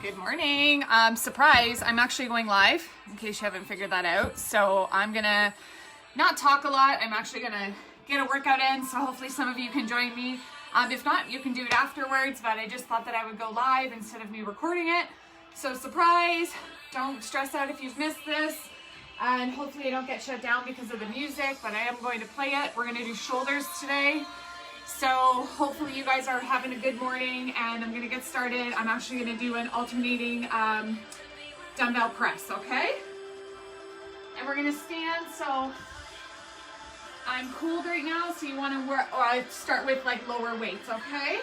Good morning. Surprise, I'm actually going live, in case you haven't figured that out. So I'm gonna not talk a lot. I'm actually gonna get a workout in, so hopefully some of you can join me. If not, you can do it afterwards, but I just thought that I would go live instead of me recording it. So surprise, don't stress out if you've missed this. And hopefully I don't get shut down because of the music, but I am going to play it. We're gonna do shoulders today. So hopefully you guys are having a good morning, and I'm gonna get started. I'm actually gonna do an alternating dumbbell press, okay? And we're gonna stand, so I'm cold right now, so you wanna work, or I start with like lower weights, okay?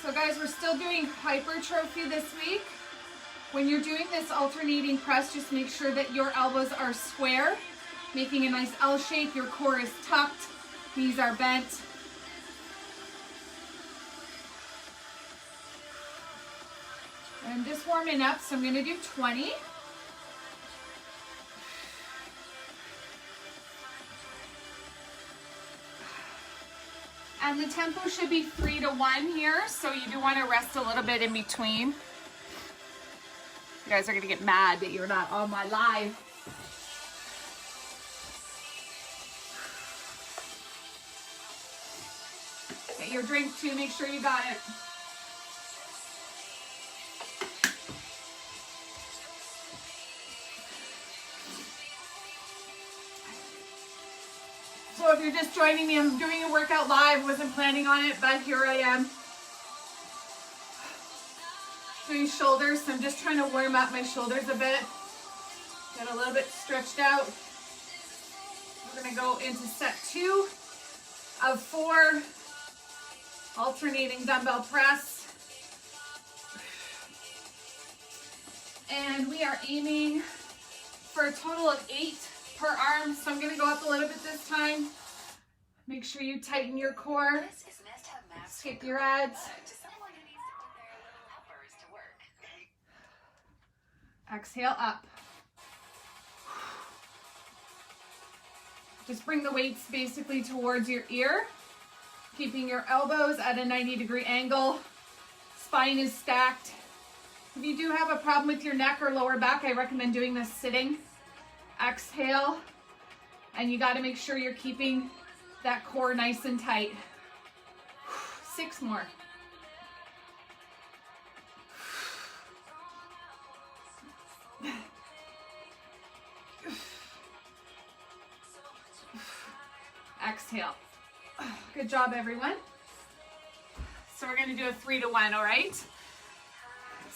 So guys, we're still doing hypertrophy this week. When you're doing this alternating press, just make sure that your elbows are square, making a nice L shape. Your core is tucked, knees are bent. I'm just warming up, so I'm gonna do 20. And the tempo should be 3 to 1 here, so you do want to rest a little bit in between. You guys are going to get mad that you're not on my live. Get your drink too, make sure you got it. So if you're just joining me, I'm doing a workout live. Wasn't planning on it, but here I am. Doing shoulders, so I'm just trying to warm up my shoulders a bit. Get a little bit stretched out. We're gonna go into set 2 of 4, alternating dumbbell press. And we are aiming for a total of 8 per arm, so I'm gonna go up a little bit this time. Make sure you tighten your core. Skip your abs. Exhale up. Just bring the weights basically towards your ear, keeping your elbows at a 90-degree angle. Spine is stacked. If you do have a problem with your neck or lower back, I recommend doing this sitting. Exhale, and you got to make sure you're keeping that core nice and tight. 6 more. Exhale. Good job, everyone. So we're going to do a 3 to 1, all right?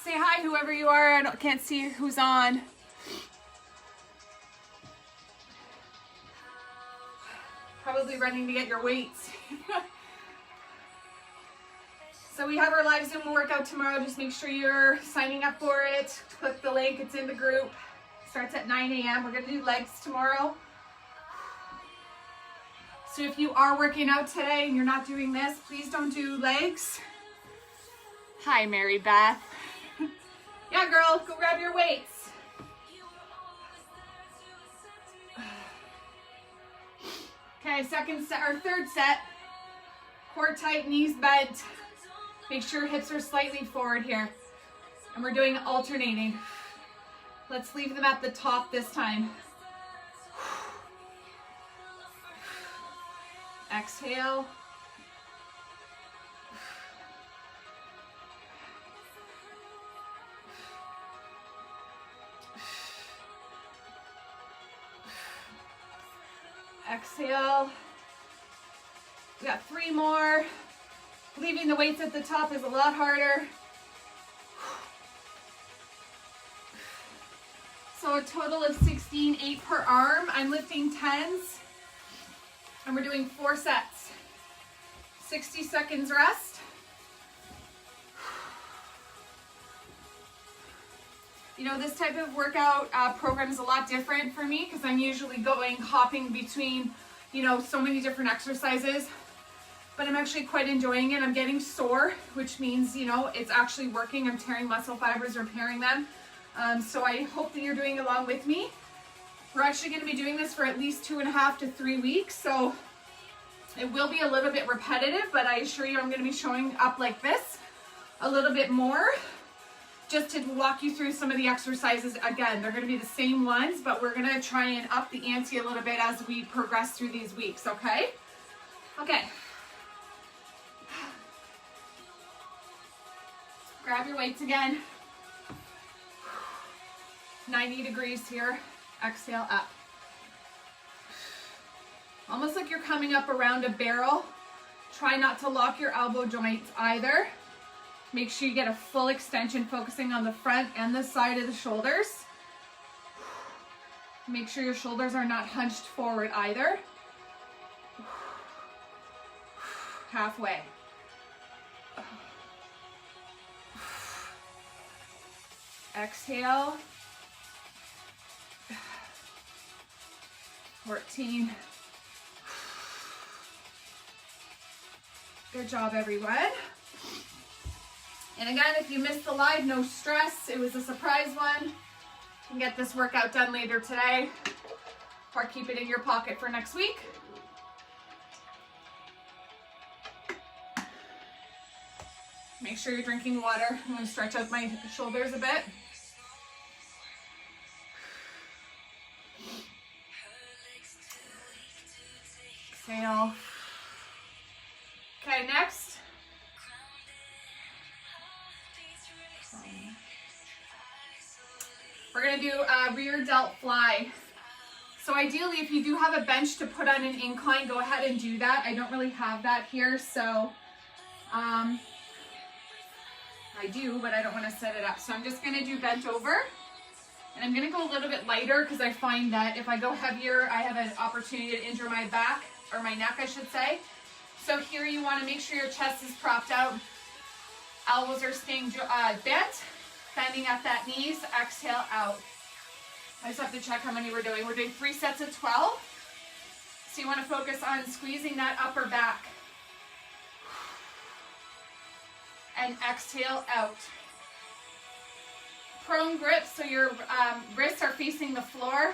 Say hi, whoever you are. I can't see who's on. Probably running to get your weights. So we have our live Zoom workout tomorrow. Just make sure you're signing up for it. Click the link, it's in the group. Starts at 9 a.m. We're gonna do legs tomorrow. So if you are working out today and you're not doing this, please don't do legs. Hi, Mary Beth. Yeah, girl, go grab your weights. Okay, second set or third set. Core tight, knees bent. Make sure hips are slightly forward here. And we're doing alternating. Let's leave them at the top this time. Exhale. Exhale. We got 3 more. Leaving the weights at the top is a lot harder. So a total of 16, 8 per arm. I'm lifting 10s. And we're doing 4 sets. 60 seconds rest. You know, this type of workout program is a lot different for me because I'm usually hopping between, you know, so many different exercises. but I'm actually quite enjoying it. I'm getting sore, which means, you know, it's actually working. I'm tearing muscle fibers, repairing them. So I hope that you're doing along with me. We're actually going to be doing this for at least 2.5 to 3 weeks. So it will be a little bit repetitive, but I assure you I'm going to be showing up like this a little bit more, just to walk you through some of the exercises. Again, they're going to be the same ones, but we're going to try and up the ante a little bit as we progress through these weeks, okay? Okay. Grab your weights again. 90 degrees here. Exhale up. Almost like you're coming up around a barrel. Try not to lock your elbow joints either. Make sure you get a full extension, focusing on the front and the side of the shoulders. Make sure your shoulders are not hunched forward either. Halfway. Exhale. 14. Good job, everyone. And again, if you missed the live, no stress. It was a surprise one. You can get this workout done later today, or keep it in your pocket for next week. Make sure you're drinking water. I'm going to stretch out my shoulders a bit. Exhale. Okay, next. We're going to do a rear delt fly. So ideally, if you do have a bench to put on an incline, go ahead and do that. I don't really have that here, so I do, but I don't want to set it up. So I'm just going to do bent over. And I'm going to go a little bit lighter because I find that if I go heavier, I have an opportunity to injure my back, or my neck, I should say. So here you want to make sure your chest is propped out. Elbows are staying bent, bending at that knees. Exhale out. I just have to check how many we're doing. We're doing 3 sets of 12. So you want to focus on squeezing that upper back. And exhale out. Prone grip, so your wrists are facing the floor.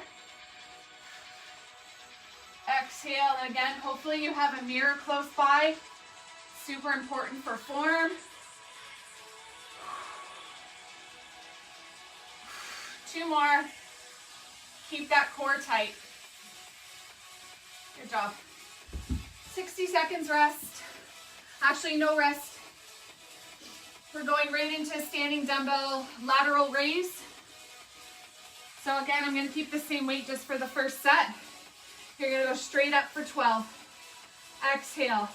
Exhale, and again, hopefully you have a mirror close by. Super important for form. 2 more. Keep that core tight. Good job. 60 seconds rest. Actually, no rest. We're going right into standing dumbbell lateral raise. So again, I'm going to keep the same weight just for the first set. You're going to go straight up for 12. Exhale.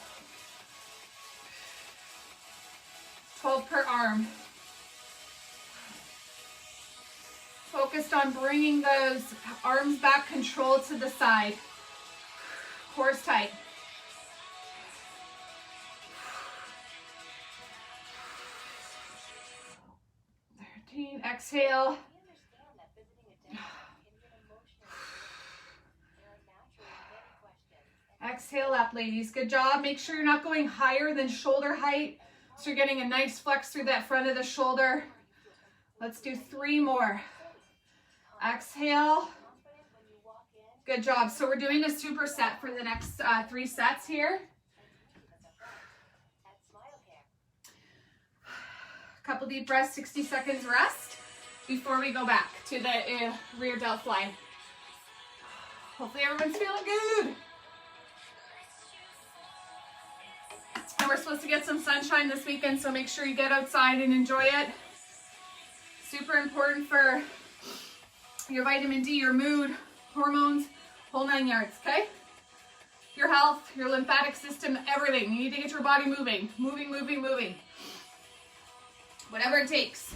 12 per arm. Focused on bringing those arms back, control to the side. Core's tight. 13, exhale. Exhale up, ladies. Good job. Make sure you're not going higher than shoulder height, so you're getting a nice flex through that front of the shoulder. Let's do 3 more. Exhale. Good job. So we're doing a superset for the next 3 sets here. Couple deep breaths, 60 seconds rest before we go back to the rear delt fly. Hopefully everyone's feeling good. And we're supposed to get some sunshine this weekend, so make sure you get outside and enjoy it. Super important for your vitamin D, your mood, hormones, whole 9 yards, okay? Your health, your lymphatic system, everything. You need to get your body moving. Moving, moving, moving. Whatever it takes.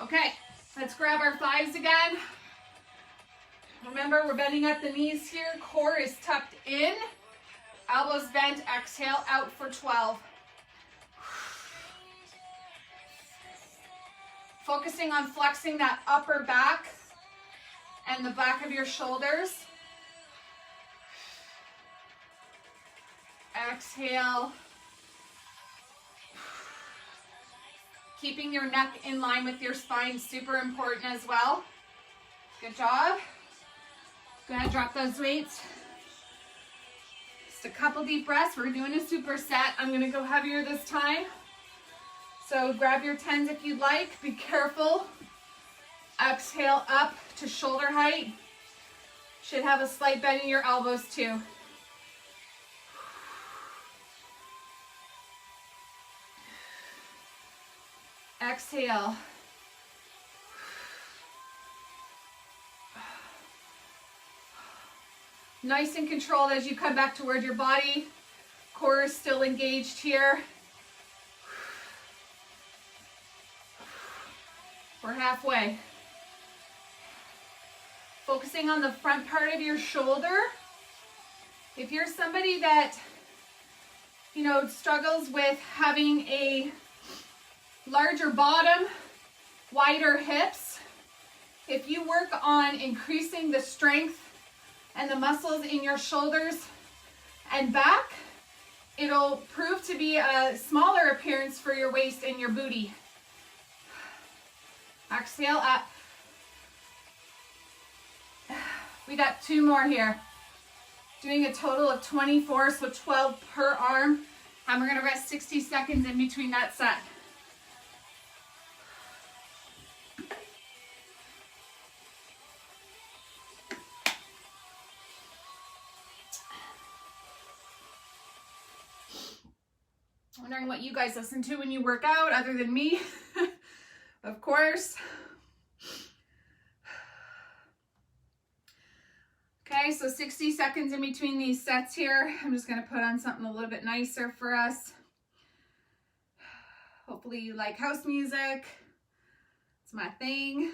Okay, let's grab our thighs again. Remember, we're bending at the knees here. Core is tucked in. Elbows bent. Exhale out for 12. Focusing on flexing that upper back and the back of your shoulders. Exhale. Keeping your neck in line with your spine, super important as well. Good job. Go ahead, drop those weights. Just a couple deep breaths. We're doing a superset. I'm gonna go heavier this time. So grab your 10s if you'd like. Be careful. Exhale up to shoulder height. Should have a slight bend in your elbows too. Exhale. Nice and controlled as you come back toward your body. Core is still engaged here. We're halfway. Focusing on the front part of your shoulder. If you're somebody that, you know, struggles with having a larger bottom, wider hips, if you work on increasing the strength and the muscles in your shoulders and back, it'll prove to be a smaller appearance for your waist and your booty. Exhale up. We got 2 more here. Doing a total of 24, so 12 per arm. And we're gonna rest 60 seconds in between that set. Wondering what you guys listen to when you work out, other than me, of course. Okay, so 60 seconds in between these sets here. I'm just gonna put on something a little bit nicer for us. Hopefully you like house music. It's my thing.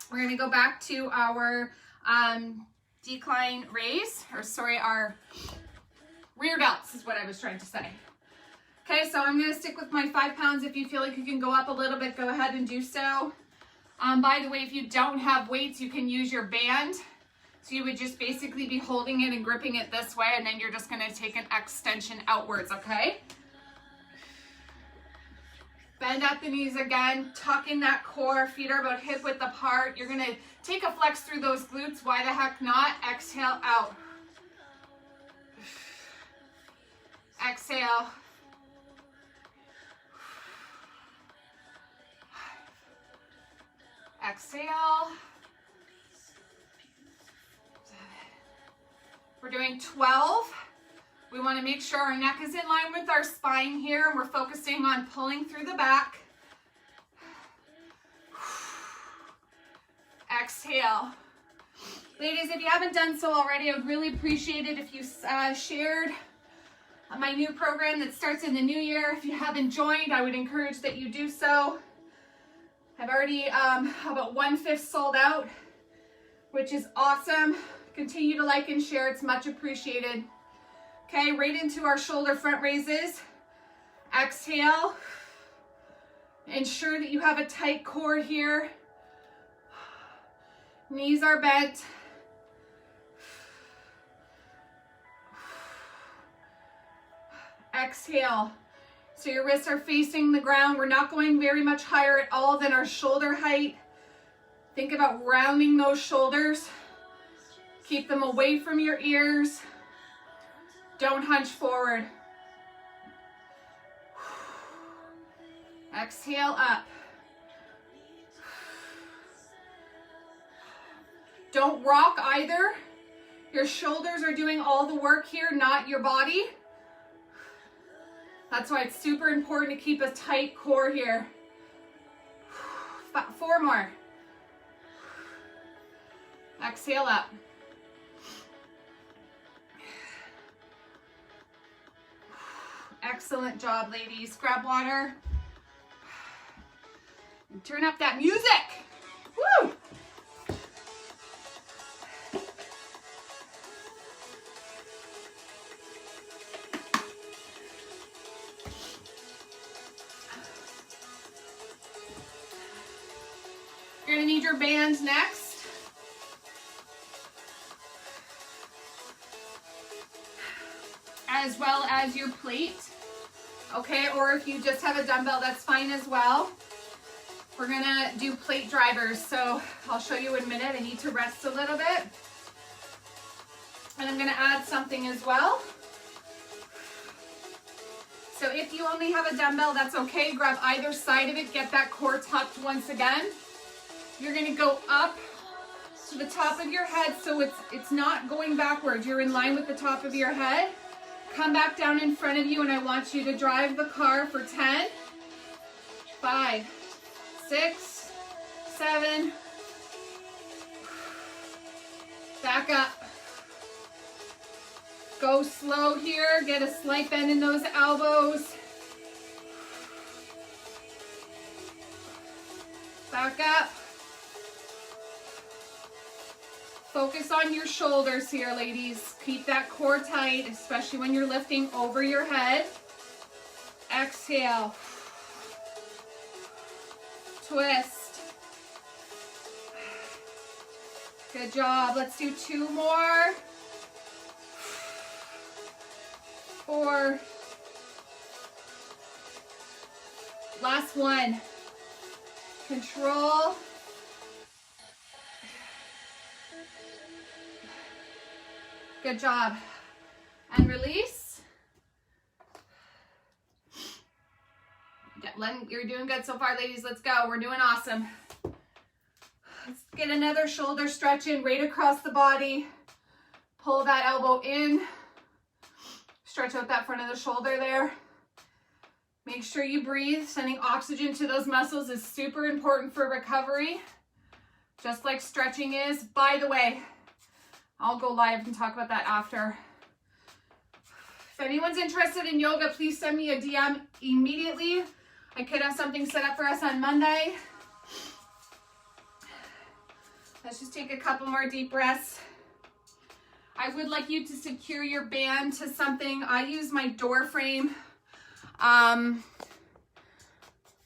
We're gonna go back to our decline raise, or sorry, our rear delts is what I was trying to say. Okay, so I'm gonna stick with my 5 pounds. If you feel like you can go up a little bit, go ahead and do so. By the way, if you don't have weights, you can use your band. So you would just basically be holding it and gripping it this way, and then you're just gonna take an extension outwards, okay? Bend at the knees again, tuck in that core, feet are about hip width apart. You're gonna take a flex through those glutes, why the heck not? Exhale out. Exhale. Exhale. We're doing 12. We want to make sure our neck is in line with our spine here. We're focusing on pulling through the back. Exhale. Ladies, if you haven't done so already, I would really appreciate it if you shared my new program that starts in the new year. If you haven't joined, I would encourage that you do so. I've already about 1/5 sold out, which is awesome. Continue to like and share. It's much appreciated. Okay, right into our shoulder front raises. Exhale. Ensure that you have a tight core here. Knees are bent. Exhale. So your wrists are facing the ground. We're not going very much higher at all than our shoulder height. Think about rounding those shoulders. Keep them away from your ears. Don't hunch forward. Exhale up. Don't rock either. Your shoulders are doing all the work here, not your body. That's why it's super important to keep a tight core here. 4 more. Exhale up. Excellent job, ladies. Grab water. And turn up that music. Woo! You're gonna need your band next. As well as your plate. Okay, or if you just have a dumbbell, that's fine as well. We're gonna do plate drivers, so I'll show you in a minute. I need to rest a little bit. And I'm gonna add something as well. So if you only have a dumbbell, that's okay. Grab either side of it, get that core tucked once again. You're gonna go up to the top of your head so it's not going backwards. You're in line with the top of your head. Come back down in front of you, and I want you to drive the car for 10, 5, 6, 7, back up. Go slow here, get a slight bend in those elbows. Back up. Focus on your shoulders here, ladies. Keep that core tight, especially when you're lifting over your head. Exhale. Twist. Good job. Let's do 2 more. 4. Last one. Control. Good job. And release. You're doing good so far, ladies. Let's go. We're doing awesome. Let's get another shoulder stretch in right across the body. Pull that elbow in. Stretch out that front of the shoulder there. Make sure you breathe. Sending oxygen to those muscles is super important for recovery, just like stretching is. By the way, I'll go live and talk about that after. If anyone's interested in yoga, please send me a DM immediately. I could have something set up for us on Monday. Let's just take a couple more deep breaths. I would like you to secure your band to something. I use my door frame.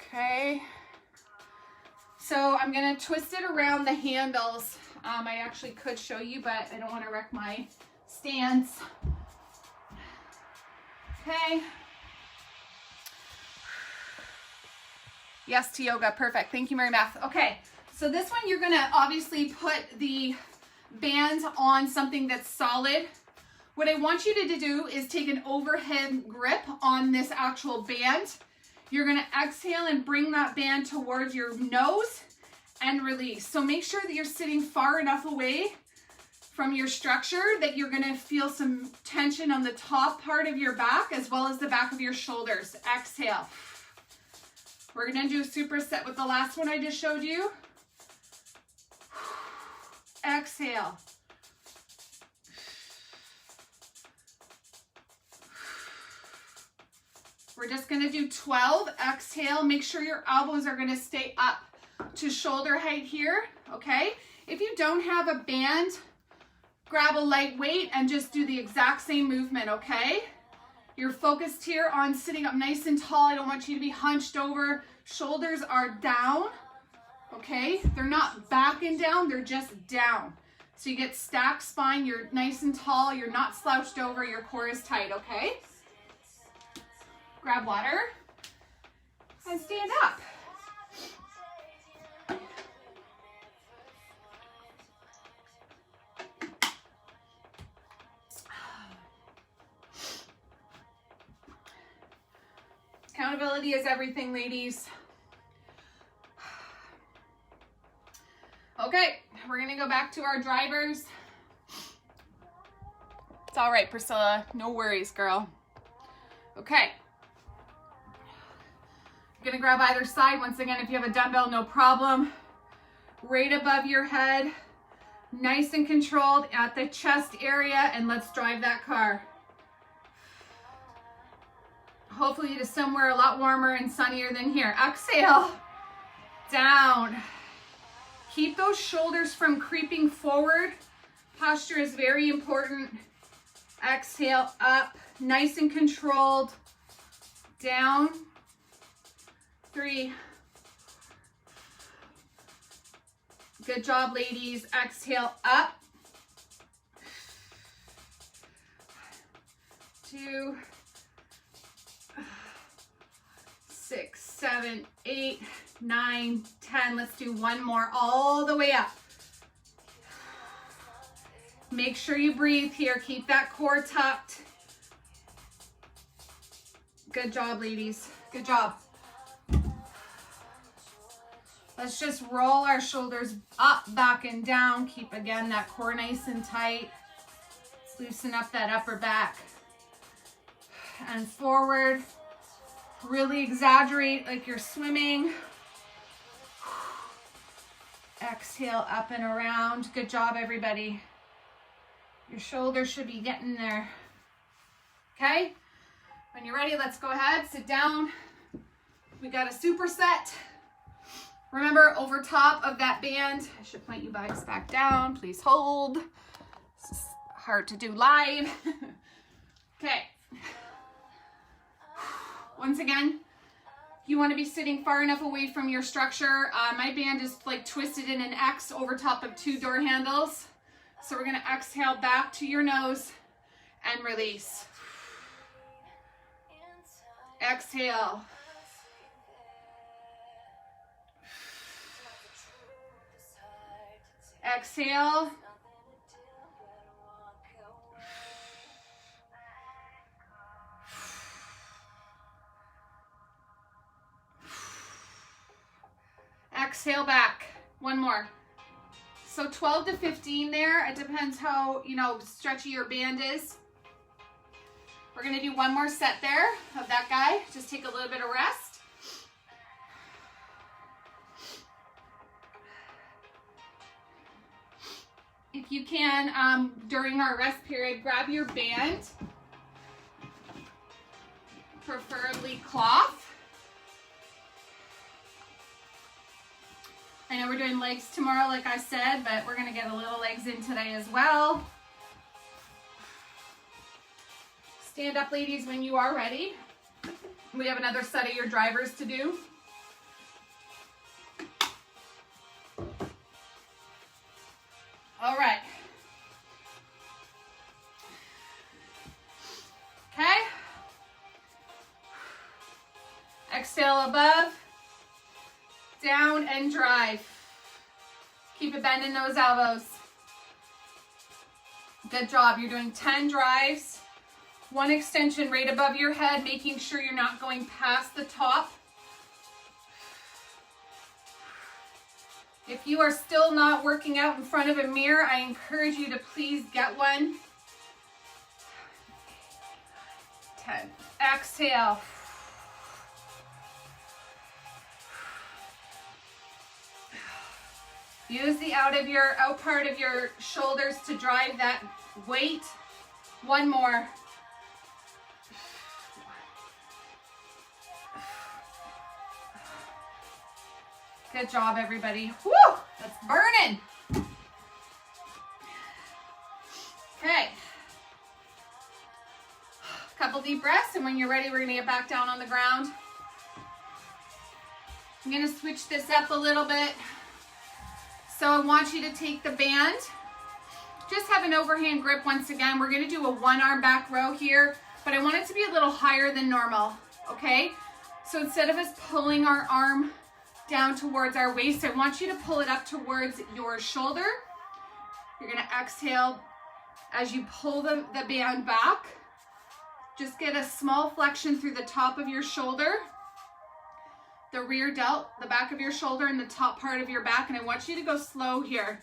Okay. So I'm gonna twist it around the handles. I actually could show you, but I don't want to wreck my stands. Okay. Yes to yoga. Perfect. Thank you, Mary Beth. Okay. So this one, you're going to obviously put the band on something that's solid. What I want you to do is take an overhead grip on this actual band. You're going to exhale and bring that band towards your nose and release. So make sure that you're sitting far enough away from your structure that you're going to feel some tension on the top part of your back as well as the back of your shoulders. Exhale. We're going to do a superset with the last one I just showed you. Exhale. We're just going to do 12. Exhale. Make sure your elbows are going to stay up to shoulder height here, okay? If you don't have a band, grab a light weight and just do the exact same movement, okay? You're focused here on sitting up nice and tall. I don't want you to be hunched over. Shoulders are down, okay? They're not back and down, they're just down. So you get stacked spine, you're nice and tall, you're not slouched over, your core is tight, okay? Grab water and stand up. Accountability is everything, ladies. Okay, we're gonna go back to our drivers. It's all right, Priscilla. No worries, girl. Okay. You're gonna grab either side. Once again, if you have a dumbbell, no problem. Right above your head. Nice and controlled at the chest area, and let's drive that car. Hopefully to somewhere a lot warmer and sunnier than here. Exhale, down. Keep those shoulders from creeping forward. Posture is very important. Exhale, up, nice and controlled. Down. 3. Good job, ladies. Exhale up. 2, 6, 7, 8, 9, 10. Let's do one more all the way up. Make sure you breathe here. Keep that core tucked. Good job, ladies. Good job. Let's just roll our shoulders up, back, and down. Keep, again, that core nice and tight. Let's loosen up that upper back. And forward. Really exaggerate like you're swimming. Exhale up and around. Good job, everybody. Your shoulders should be getting there. Okay? When you're ready, let's go ahead, sit down. We got a superset. Remember, over top of that band, I should point you guys back down. Please hold. This is hard to do live. Okay. Once again, you want to be sitting far enough away from your structure. My band is like twisted in an X over top of 2 door handles. So we're going to exhale back to your nose and release. Exhale. Exhale. Exhale back. One more. So 12 to 15 there. It depends how, stretchy your band is. We're going to do one more set there of that guy. Just take a little bit of rest. If you can, during our rest period, grab your band, preferably cloth. I know we're doing legs tomorrow, like I said, but we're gonna get a little legs in today as well. Stand up, ladies, when you are ready. We have another set of your drivers to do. All right. Okay. Exhale above, down and drive. Keep it bending those elbows. Good job. You're doing 10 drives. 1 extension right above your head, making sure you're not going past the top. If you are still not working out in front of a mirror, I encourage you to please get one. 10. Exhale. Use the out part of your shoulders to drive that weight. One more. Good job, everybody. Woo! That's burning. Okay. A couple deep breaths, and when you're ready, we're gonna get back down on the ground. I'm gonna switch this up a little bit. So I want you to take the band. Just have an overhand grip once again. We're gonna do a 1-arm back row here, but I want it to be a little higher than normal, okay? So instead of us pulling our arm down towards our waist, I want you to pull it up towards your shoulder. You're gonna exhale as you pull the band back. Just get a small flexion through the top of your shoulder, the rear delt, the back of your shoulder, and the top part of your back, and I want you to go slow here.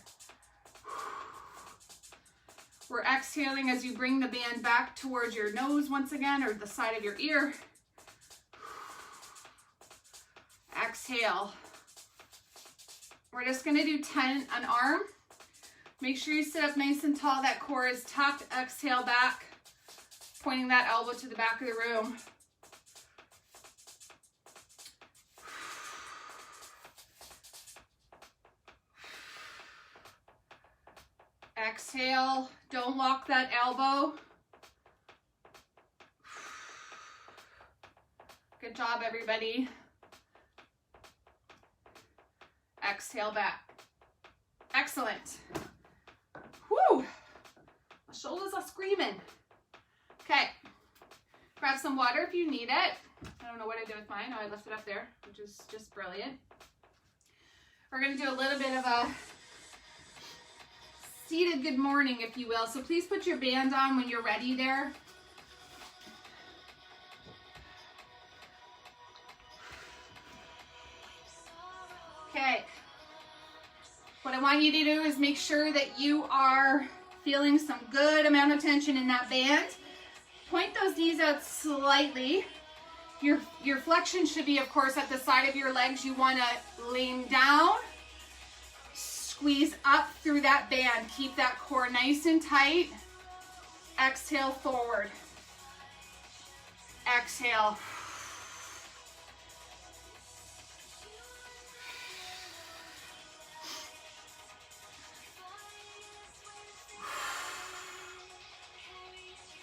We're exhaling as you bring the band back towards your nose once again, or the side of your ear. Exhale. We're just gonna do 10 an arm. Make sure you sit up nice and tall. That core is tucked. Exhale back, pointing that elbow to the back of the room. Exhale. Don't lock that elbow. Good job, everybody. Exhale back. Excellent. Whoo! My shoulders are screaming. Okay. Grab some water if you need it. I don't know what I did with mine. Oh, I left it up there, which is just brilliant. We're going to do a little bit of a seated good morning, if you will. So please put your band on when you're ready there. Okay. What I want you to do is make sure that you are feeling some good amount of tension in that band. Point those knees out slightly. Your flexion should be, of course, at the side of your legs. You want to lean down, squeeze up through that band. Keep that core nice and tight. Exhale forward. Exhale.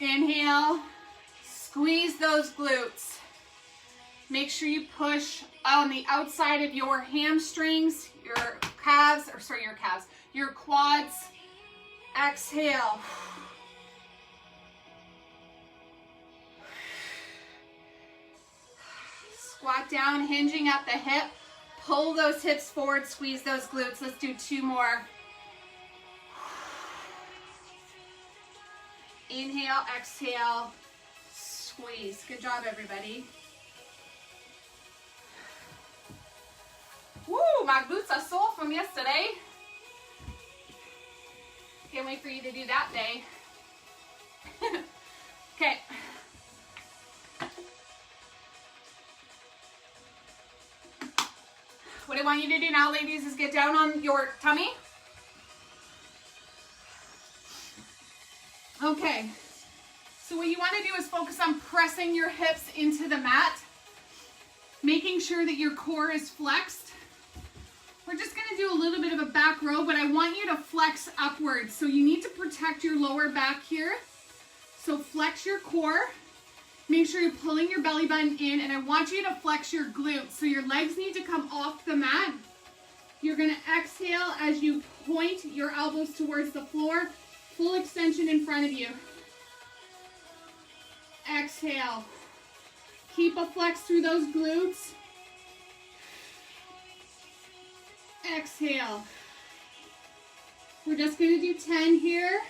Inhale, squeeze those glutes. Make sure you push on the outside of your hamstrings, your calves, your quads. Exhale. Squat down, hinging at the hip. Pull those hips forward, squeeze those glutes. Let's do 2 more. Inhale, exhale, squeeze. Good job, everybody. Woo, my glutes are sore from yesterday. Can't wait for you to do that day. Okay. What I want you to do now, ladies, is get down on your tummy. Okay, so what you want to do is focus on pressing your hips into the mat, making sure that your core is flexed. We're just going to do a little bit of a back row, but I want you to flex upwards. So you need to protect your lower back here. So flex your core. Make sure you're pulling your belly button in, and I want you to flex your glutes. So your legs need to come off the mat. You're going to exhale as you point your elbows towards the floor. Full extension in front of you. Exhale. Keep a flex through those glutes. Exhale. We're just going to do 10 here.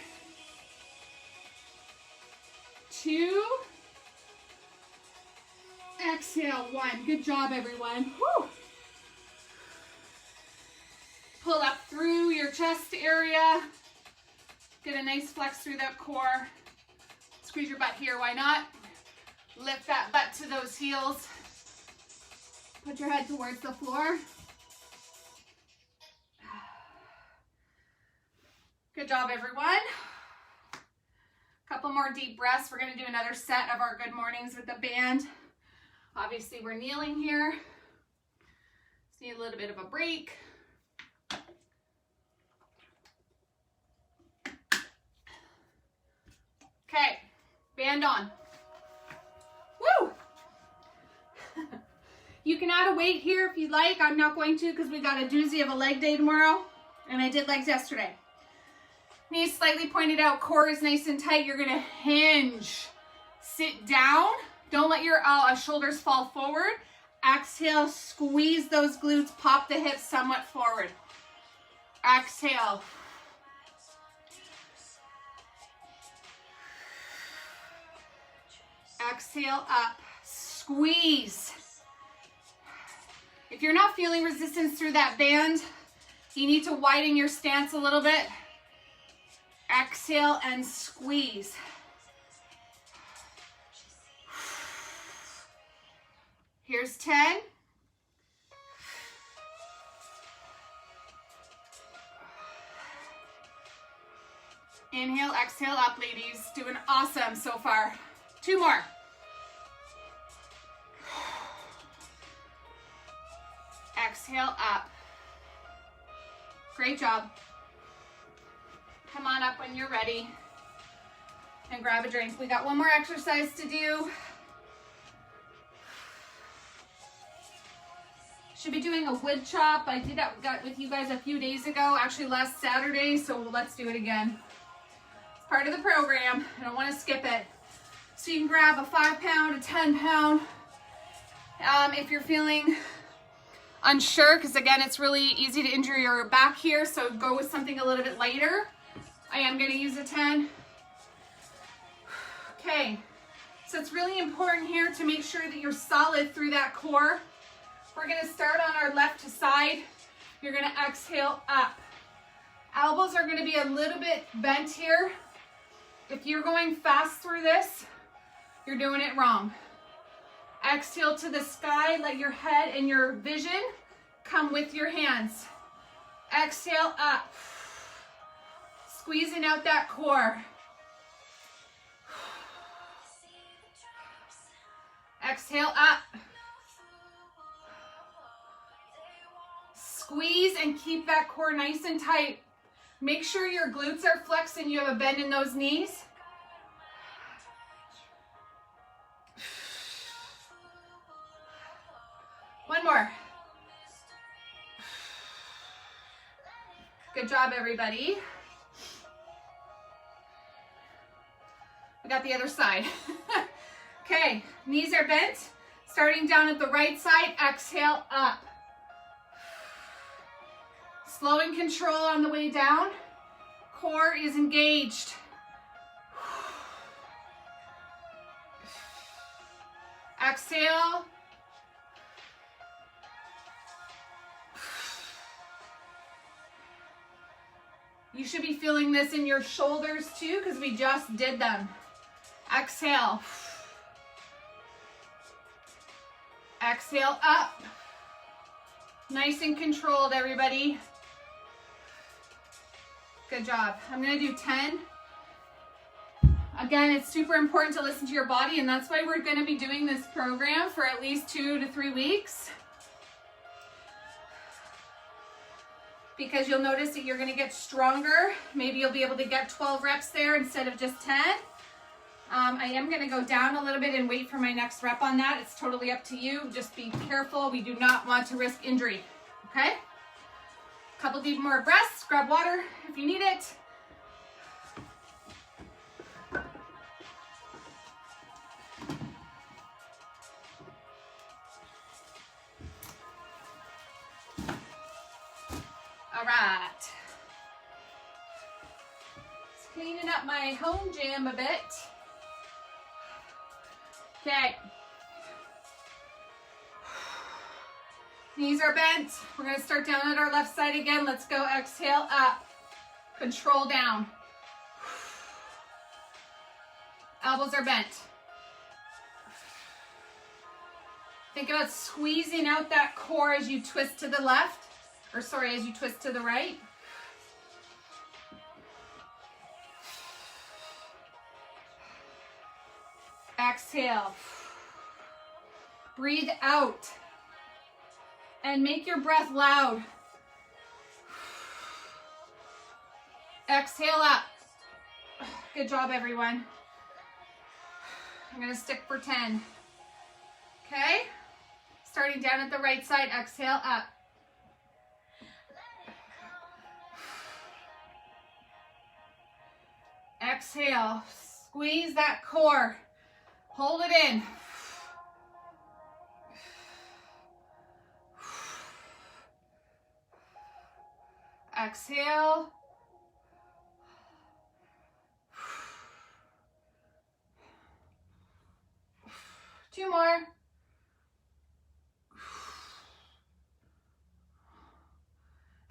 2. Exhale. 1. Good job, everyone. Woo. Pull up through your chest area. Get a nice flex through that core. Squeeze your butt here, why not? Lift that butt to those heels. Put your head towards the floor. Good job, everyone. Couple more deep breaths. We're gonna do another set of our good mornings with the band. Obviously, we're kneeling here. Just need a little bit of a break. Okay, band on. Woo! You can add a weight here if you'd like. I'm not going to because we got a doozy of a leg day tomorrow, and I did legs yesterday. Knees slightly pointed out, core is nice and tight. You're gonna hinge. Sit down. Don't let your shoulders fall forward. Exhale, squeeze those glutes, pop the hips somewhat forward. Exhale. Exhale up, squeeze. If you're not feeling resistance through that band, you need to widen your stance a little bit. Exhale and squeeze. Here's 10. Inhale, exhale up, ladies. Doing awesome so far. 2 more. Exhale up. Great job. Come on up when you're ready and grab a drink. We got one more exercise to do. Should be doing a wood chop. I did that with you guys a few days ago, actually last Saturday, so let's do it again. It's part of the program. I don't want to skip it. So you can grab a 5 pound, a 10 pound. If you're feeling unsure, because again, it's really easy to injure your back here, so go with something a little bit lighter. I am going to use a 10. Okay, so it's really important here to make sure that you're solid through that core. We're going to start on our left side. You're going to exhale up. Elbows are going to be a little bit bent here. If you're going fast through this, you're doing it wrong. Exhale to the sky. Let your head and your vision come with your hands. Exhale up. Squeezing out that core. Exhale up. Squeeze and keep that core nice and tight. Make sure your glutes are flexed and you have a bend in those knees. One more. Good job, everybody. I got the other side. Okay, knees are bent. Starting down at the right side, exhale up. Slow and control on the way down. Core is engaged. Exhale. You should be feeling this in your shoulders too, because we just did them. Exhale. Exhale up. Nice and controlled, everybody. Good job. I'm going to do 10. Again, it's super important to listen to your body, and that's why we're going to be doing this program for at least 2 to 3 weeks. Because you'll notice that you're going to get stronger. Maybe you'll be able to get 12 reps there instead of just 10. I am going to go down a little bit and wait for my next rep on that. It's totally up to you. Just be careful. We do not want to risk injury. Okay? A couple deep more breaths. Grab water if you need it. All right. Just cleaning up my home gym a bit. Okay. Knees are bent. We're going to start down at our left side again. Let's go. Exhale up. Control down. Elbows are bent. Think about squeezing out that core as you twist to the left. Or sorry, as you twist to the right. Exhale. Breathe out. And make your breath loud. Exhale up. Good job, everyone. I'm going to stick for 10. Okay? Starting down at the right side, exhale up. Exhale. Squeeze that core. Hold it in. Exhale. Two more.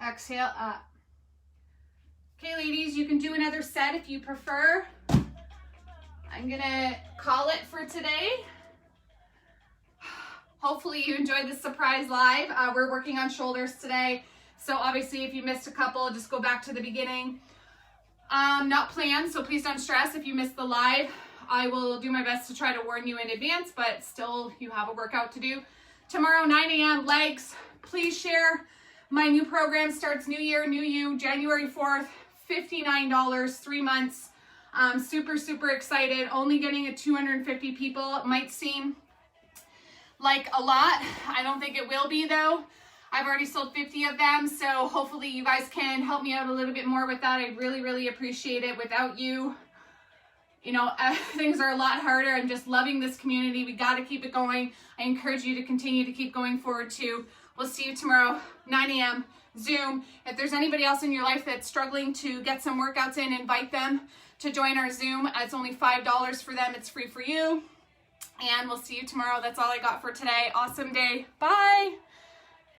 Exhale up. Okay, ladies, you can do another set if you prefer. I'm gonna call it for today. Hopefully you enjoyed the surprise live. We're working on shoulders today. So obviously if you missed a couple, just go back to the beginning. Not planned, so please don't stress if you missed the live. I will do my best to try to warn you in advance, but still you have a workout to do. Tomorrow, 9 a.m., legs. Please share. My new program starts New Year, New You, January 4th, $59, 3 months. I'm super, super excited. Only getting at 250 people. It might seem like a lot. I don't think it will be though. I've already sold 50 of them, so hopefully you guys can help me out a little bit more with that. I really, really appreciate it. Without you, you know, things are a lot harder. I'm just loving this community. We got to keep it going. I encourage you to continue to keep going forward too. We'll see you tomorrow, 9 a.m. Zoom. If there's anybody else in your life that's struggling to get some workouts in, invite them to join our Zoom. It's only $5 for them. It's free for you. And we'll see you tomorrow. That's all I got for today. Awesome day. Bye.